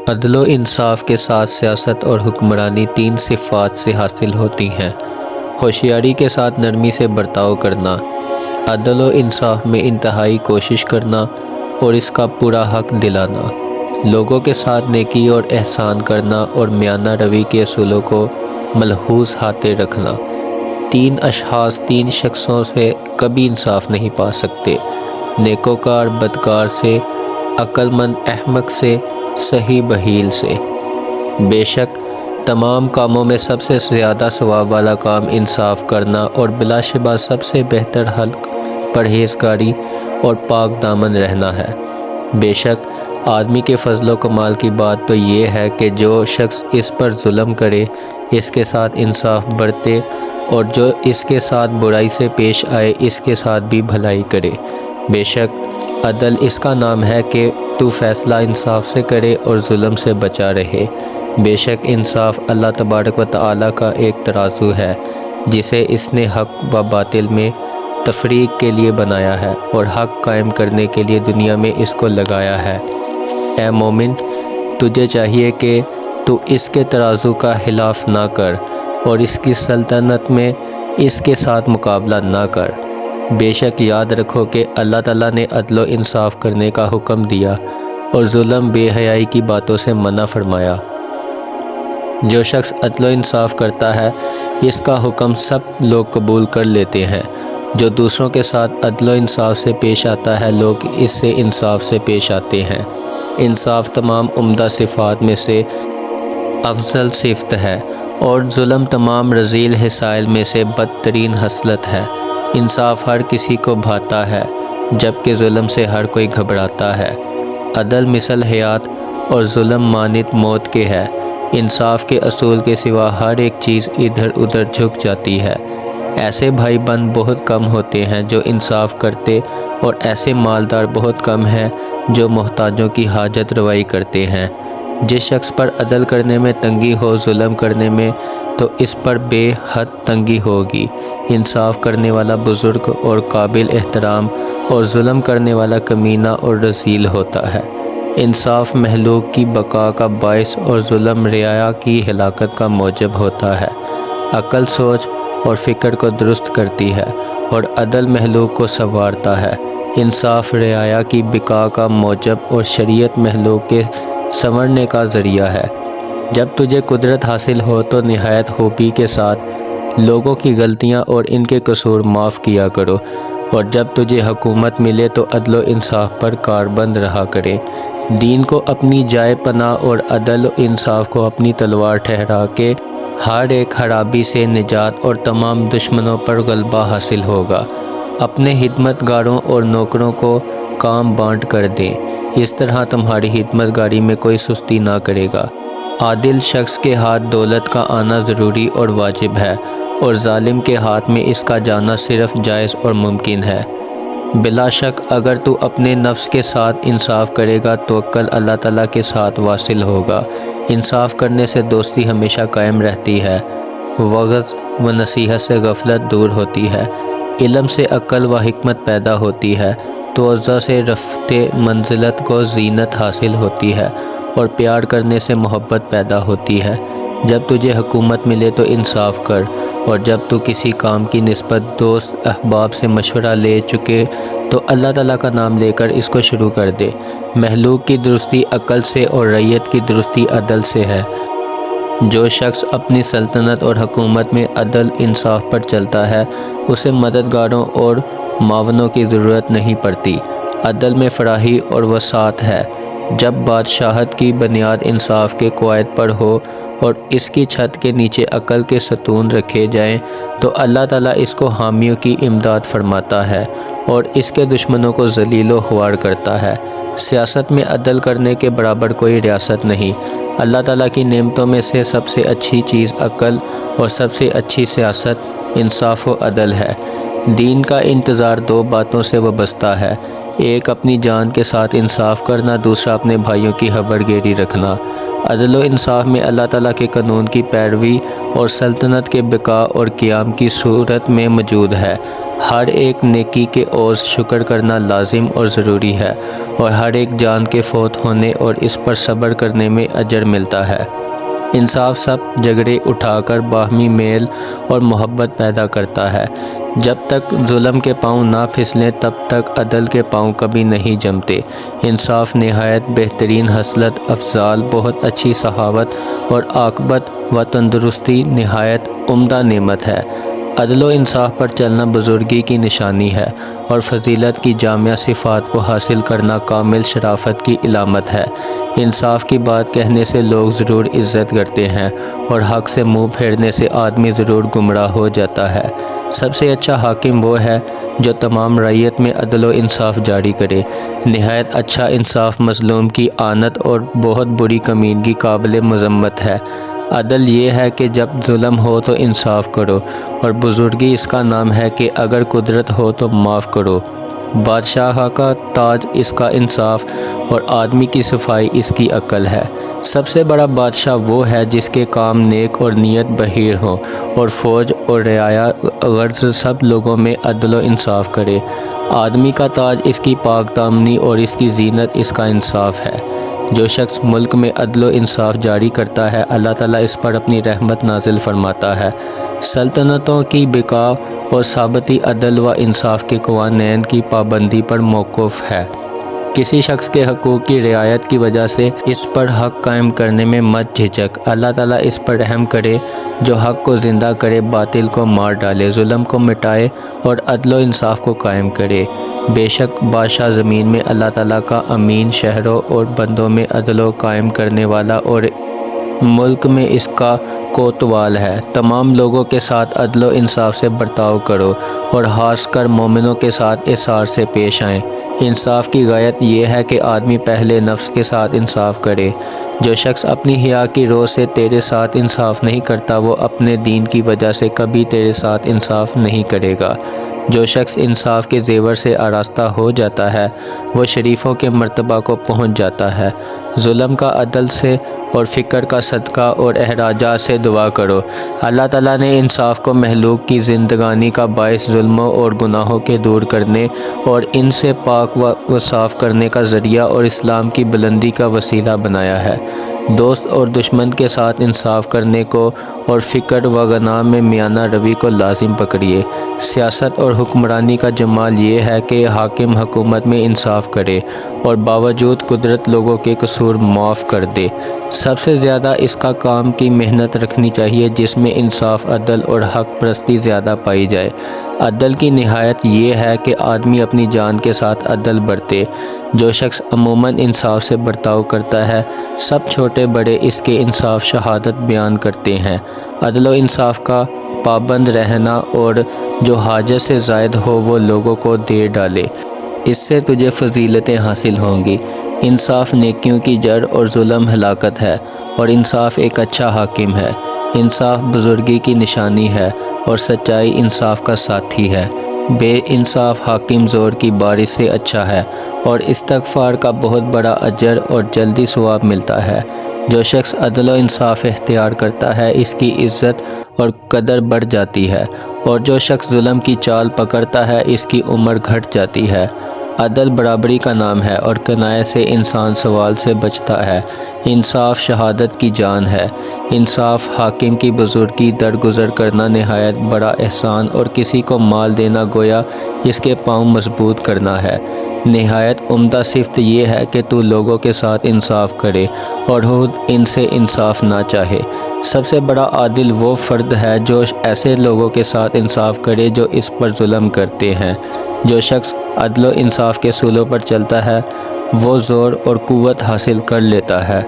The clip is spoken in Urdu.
عدل و انصاف کے ساتھ سیاست اور حکمرانی تین صفات سے حاصل ہوتی ہیں۔ ہوشیاری کے ساتھ نرمی سے برتاؤ کرنا، عدل و انصاف میں انتہائی کوشش کرنا اور اس کا پورا حق دلانا، لوگوں کے ساتھ نیکی اور احسان کرنا اور میانہ روی کے اصولوں کو ملحوظ ہاتھے رکھنا۔ تین شخصوں سے کبھی انصاف نہیں پا سکتے، نیکوکار بدکار سے، عقل مند احمق سے، صحیح بخیل سے۔ بے شک تمام کاموں میں سب سے زیادہ ثواب والا کام انصاف کرنا اور بلا شبہ سب سے بہتر حق پرہیزگاری اور پاک دامن رہنا ہے۔ بے شک آدمی کے فضل و کمال کی بات تو یہ ہے کہ جو شخص اس پر ظلم کرے اس کے ساتھ انصاف برتے، اور جو اس کے ساتھ برائی سے پیش آئے اس کے ساتھ بھی بھلائی کرے۔ بے شک عدل اس کا نام ہے کہ تو فیصلہ انصاف سے کرے اور ظلم سے بچا رہے۔ بے شک انصاف اللہ تبارک و تعالیٰ کا ایک ترازو ہے جسے اس نے حق و باطل میں تفریق کے لیے بنایا ہے اور حق قائم کرنے کے لیے دنیا میں اس کو لگایا ہے۔ اے مومن، تجھے چاہیے کہ تو اس کے ترازو کا خلاف نہ کر اور اس کی سلطنت میں اس کے ساتھ مقابلہ نہ کر۔ بے شک یاد رکھو کہ اللہ تعالیٰ نے عدل و انصاف کرنے کا حکم دیا اور ظلم بے حیائی کی باتوں سے منع فرمایا۔ جو شخص عدل و انصاف کرتا ہے اس کا حکم سب لوگ قبول کر لیتے ہیں۔ جو دوسروں کے ساتھ عدل و انصاف سے پیش آتا ہے لوگ اس سے انصاف سے پیش آتے ہیں۔ انصاف تمام عمدہ صفات میں سے افضل صفت ہے اور ظلم تمام رذیل خصال میں سے بدترین خصلت ہے۔ انصاف ہر کسی کو بھاتا ہے جبکہ ظلم سے ہر کوئی گھبراتا ہے۔ عدل مثل حیات اور ظلم مانند موت کے ہے۔ انصاف کے اصول کے سوا ہر ایک چیز ادھر ادھر جھک جاتی ہے۔ ایسے بھائی بند بہت کم ہوتے ہیں جو انصاف کرتے اور ایسے مالدار بہت کم ہیں جو محتاجوں کی حاجت روائی کرتے ہیں۔ جس شخص پر عدل کرنے میں تنگی ہو ظلم کرنے میں تو اس پر بے حد تنگی ہوگی۔ انصاف کرنے والا بزرگ اور قابل احترام اور ظلم کرنے والا کمینہ اور رذیل ہوتا ہے۔ انصاف مخلوق کی بقا کا باعث اور ظلم رعایا کی ہلاکت کا موجب ہوتا ہے۔ عقل سوچ اور فکر کو درست کرتی ہے اور عدل مخلوق کو سنوارتا ہے۔ انصاف رعایا کی بقا کا موجب اور شریعت مخلوق کے سنورنے کا ذریعہ ہے۔ جب تجھے قدرت حاصل ہو تو نہایت خوبی کے ساتھ لوگوں کی غلطیاں اور ان کے قصور معاف کیا کرو، اور جب تجھے حکومت ملے تو عدل و انصاف پر کاربند رہا کرے۔ دین کو اپنی جائے پناہ اور عدل و انصاف کو اپنی تلوار ٹھہرا کے ہر ایک خرابی سے نجات اور تمام دشمنوں پر غلبہ حاصل ہوگا۔ اپنے خدمت گاروں اور نوکروں کو کام بانٹ کر دیں، اس طرح تمہاری خدمت گاری میں کوئی سستی نہ کرے گا۔ عادل شخص کے ہاتھ دولت کا آنا ضروری اور واجب ہے، اور ظالم کے ہاتھ میں اس کا جانا صرف جائز اور ممکن ہے۔ بلا شک اگر تو اپنے نفس کے ساتھ انصاف کرے گا تو کل اللہ تعالیٰ کے ساتھ واصل ہوگا۔ انصاف کرنے سے دوستی ہمیشہ قائم رہتی ہے، وعظ و نصیحت سے غفلت دور ہوتی ہے، علم سے عقل و حکمت پیدا ہوتی ہے، توضع سے رفعت منزلت کو زینت حاصل ہوتی ہے، اور پیار کرنے سے محبت پیدا ہوتی ہے۔ جب تجھے حکومت ملے تو انصاف کر، اور جب تو کسی کام کی نسبت دوست احباب سے مشورہ لے چکے تو اللہ تعالیٰ کا نام لے کر اس کو شروع کر دے۔ مخلوق کی درستی عقل سے اور رعیت کی درستی عدل سے ہے۔ جو شخص اپنی سلطنت اور حکومت میں عدل انصاف پر چلتا ہے اسے مددگاروں اور معاونوں کی ضرورت نہیں پڑتی۔ عدل میں فراخی اور وسعت ہے۔ جب بادشاہت کی بنیاد انصاف کے قواعد پر ہو اور اس کی چھت کے نیچے عقل کے ستون رکھے جائیں تو اللہ تعالیٰ اس کو حامیوں کی امداد فرماتا ہے اور اس کے دشمنوں کو ذلیل و خوار کرتا ہے۔ سیاست میں عدل کرنے کے برابر کوئی ریاست نہیں۔ اللہ تعالیٰ کی نعمتوں میں سے سب سے اچھی چیز عقل اور سب سے اچھی سیاست انصاف و عدل ہے۔ دین کا انتظار دو باتوں سے وابستہ ہے، ایک اپنی جان کے ساتھ انصاف کرنا، دوسرا اپنے بھائیوں کی خبر گیری رکھنا۔ عدل و انصاف میں اللہ تعالیٰ کے قانون کی پیروی اور سلطنت کے بقا اور قیام کی صورت میں موجود ہے۔ ہر ایک نیکی کے عوض شکر کرنا لازم اور ضروری ہے، اور ہر ایک جان کے فوت ہونے اور اس پر صبر کرنے میں اجر ملتا ہے۔ انصاف سب جھگڑے اٹھا کر باہمی میل اور محبت پیدا کرتا ہے۔ جب تک ظلم کے پاؤں نہ پھسلیں تب تک عدل کے پاؤں کبھی نہیں جمتے۔ انصاف نہایت بہترین خصلت افضال، بہت اچھی صحابت اور عاقبت و تندرستی نہایت عمدہ نعمت ہے۔ عدل و انصاف پر چلنا بزرگی کی نشانی ہے، اور فضیلت کی جامع صفات کو حاصل کرنا کامل شرافت کی علامت ہے۔ انصاف کی بات کہنے سے لوگ ضرور عزت کرتے ہیں، اور حق سے منہ پھیرنے سے آدمی ضرور گمراہ ہو جاتا ہے۔ سب سے اچھا حاکم وہ ہے جو تمام رعیت میں عدل و انصاف جاری کرے۔ نہایت اچھا انصاف مظلوم کی اعانت اور بہت بری کمینگی قابل مذمت ہے۔ عدل یہ ہے کہ جب ظلم ہو تو انصاف کرو، اور بزرگی اس کا نام ہے کہ اگر قدرت ہو تو معاف کرو۔ بادشاہ کا تاج اس کا انصاف، اور آدمی کی صفائی اس کی عقل ہے۔ سب سے بڑا بادشاہ وہ ہے جس کے کام نیک اور نیت بہیر ہو، اور فوج اور رعایا غرض سب لوگوں میں عدل و انصاف کرے۔ آدمی کا تاج اس کی پاک دامنی اور اس کی زینت اس کا انصاف ہے۔ جو شخص ملک میں عدل و انصاف جاری کرتا ہے، اللہ تعالیٰ اس پر اپنی رحمت نازل فرماتا ہے۔ سلطنتوں کی بقا اور ثابتی عدل و انصاف کے قوانین کی پابندی پر موقوف ہے۔ کسی شخص کے حقوق کی رعایت کی وجہ سے اس پر حق قائم کرنے میں مت جھجک۔ اللہ تعالیٰ اس پر رحم کرے جو حق کو زندہ کرے، باطل کو مار ڈالے، ظلم کو مٹائے اور عدل و انصاف کو قائم کرے۔ بے شک بادشاہ زمین میں اللہ تعالیٰ کا امین، شہروں اور بندوں میں عدل و قائم کرنے والا، اور ملک میں اس کا کوتوال ہے۔ تمام لوگوں کے ساتھ عدل و انصاف سے برتاؤ کرو، اور خاص کر مومنوں کے ساتھ احسان سے پیش آئیں۔ انصاف کی غایت یہ ہے کہ آدمی پہلے نفس کے ساتھ انصاف کرے۔ جو شخص اپنی حیا کی روح سے تیرے ساتھ انصاف نہیں کرتا، وہ اپنے دین کی وجہ سے کبھی تیرے ساتھ انصاف نہیں کرے گا۔ جو شخص انصاف کے زیور سے آراستہ ہو جاتا ہے، وہ شریفوں کے مرتبہ کو پہنچ جاتا ہے۔ ظلم کا عدل سے اور فکر کا صدقہ اور احراجات سے دعا کرو۔ اللہ تعالیٰ نے انصاف کو مخلوق کی زندگانی کا باعث، ظلموں اور گناہوں کے دور کرنے اور ان سے پاک و صاف کرنے کا ذریعہ اور اسلام کی بلندی کا وسیلہ بنایا ہے۔ دوست اور دشمن کے ساتھ انصاف کرنے کو اور فکر و غنام میں میانہ روی کو لازم پکڑیے۔ سیاست اور حکمرانی کا جمال یہ ہے کہ حاکم حکومت میں انصاف کرے اور باوجود قدرت لوگوں کے قصور معاف کر دے۔ سب سے زیادہ اس کا کام کی محنت رکھنی چاہیے جس میں انصاف، عدل اور حق پرستی زیادہ پائی جائے۔ عدل کی نہایت یہ ہے کہ آدمی اپنی جان کے ساتھ عدل برتے۔ جو شخص عموماً انصاف سے برتاؤ کرتا ہے، سب چھوٹے بڑے اس کے انصاف شہادت بیان کرتے ہیں۔ عدل و انصاف کا پابند رہنا، اور جو حاجت سے زائد ہو وہ لوگوں کو دے ڈالے، اس سے تجھے فضیلتیں حاصل ہوں گی۔ انصاف نیکیوں کی جڑ اور ظلم ہلاکت ہے، اور انصاف ایک اچھا حاکم ہے۔ انصاف بزرگی کی نشانی ہے، اور سچائی انصاف کا ساتھی ہے۔ بے انصاف حاکم زور کی بارش سے اچھا ہے، اور استغفار کا بہت بڑا اجر اور جلدی ثواب ملتا ہے۔ جو شخص عدل و انصاف اختیار کرتا ہے، اس کی عزت اور قدر بڑھ جاتی ہے، اور جو شخص ظلم کی چال پکڑتا ہے، اس کی عمر گھٹ جاتی ہے۔ عدل برابری کا نام ہے، اور کنایہ سے انسان سوال سے بچتا ہے۔ انصاف شہادت کی جان ہے۔ انصاف حاکم کی بزرگی درگزر کرنا نہایت بڑا احسان، اور کسی کو مال دینا گویا اس کے پاؤں مضبوط کرنا ہے۔ نہایت عمدہ صفت یہ ہے کہ تو لوگوں کے ساتھ انصاف کرے اور خود ان سے انصاف نہ چاہے۔ سب سے بڑا عادل وہ فرد ہے جو ایسے لوگوں کے ساتھ انصاف کرے جو اس پر ظلم کرتے ہیں۔ جو شخص عدل و انصاف کے اصولوں پر چلتا ہے، وہ زور اور قوت حاصل کر لیتا ہے۔